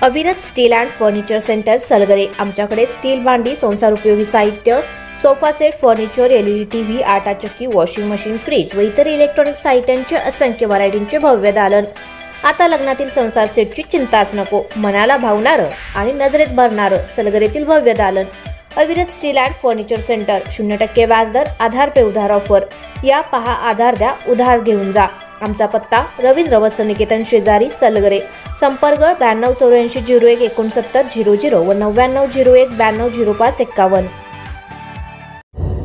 अविरत steel and furniture centre Salgare. आमच्याकडे steel भांडी, संसार उपयोगी साहित्य, sofa set, furniture, LED TV, आटा चक्की, वॉशिंग मशीन, फ्रीज व इतर इलेक्ट्रॉनिक साहित्यांचे असंख्य व्हरायटींचे भव्य दालन। आता लग्नातील संसार सेटची चिंताच नको, मनाला भावणारं आणि नजरेत भरणारं सलगरेतील भव्य दालन। अविरत स्टील अँड फर्निचर सेंटर, 0% व्याजदर, आधार पे उधार ऑफर। या पहा, आधार द्या, उधार घेऊन जा। आमचा पत्ता रवींद्र वस्त्र निकेतन शेजारी सलगरे। संपर्क 9284016900 व 9901920551।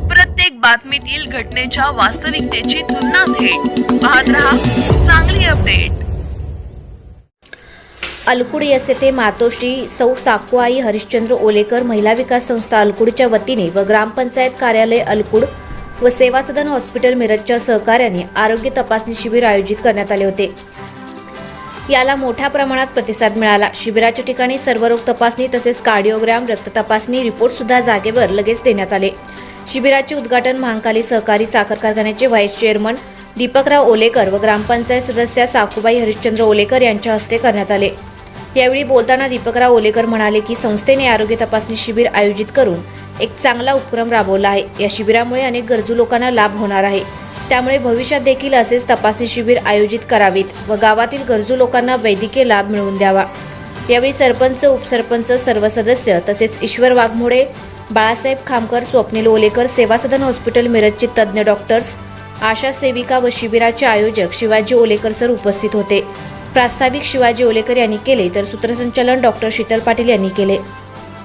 प्रत्येक बातमीतील घटनेच्या वास्तविकतेची तुलना थेट पाहत रहा चांगली अपडेट। अलकुड येथे मातोश्री सौ साकुआई हरिश्चंद्र ओलेकर महिला विकास संस्था अलकुडच्या वतीने व ग्रामपंचायत कार्यालय अलकुड व सेवा सदन हॉस्पिटल मिरजच्या सहकार्याने आरोग्य तपासणी शिबिर आयोजित करण्यात आले होते। याला मोठ्या प्रमाणात प्रतिसाद मिळाला। शिबिराच्या ठिकाणी सर्व रोग तपासणी तसेच कार्डिओग्राम, रक्त तपासणी रिपोर्ट सुद्धा जागेवर लगेच देण्यात आले। शिबिराचे उद्घाटन महांकाली सहकारी साखर कारखान्याचे व्हाईस चेअरमन दीपकराव ओलेकर व ग्रामपंचायत सदस्या साकुबाई हरिश्चंद्र ओलेकर यांच्या हस्ते करण्यात आले। यावेळी बोलताना दीपकराव ओलेकर म्हणाले की संस्थेने आरोग्य तपासणी शिबिर आयोजित करून एक चांगला उपक्रम राबवला आहे। या शिबिरामुळे अनेक गरजू लोकांना लाभ होणार आहे, त्यामुळे भविष्यात देखील असेच तपासणी शिबिर आयोजित करावीत व गावातील गरजू लोकांना वैद्यकीय लाभ मिळवून द्यावा। यावेळी सरपंच, उपसरपंच, सर्व सदस्य तसेच ईश्वर वाघमोडे, बाळासाहेब खामकर, स्वप्नील ओलेकर, सेवा सदन हॉस्पिटल मिरजचे तज्ज्ञ डॉक्टर्स, आशा सेविका व शिबिराचे आयोजक शिवाजी ओलेकर सर उपस्थित होते। प्रास्ताविक शिवाजी ओलेकर यांनी केले तर सूत्रसंचालन डॉक्टर शीतल पाटील यांनी केले।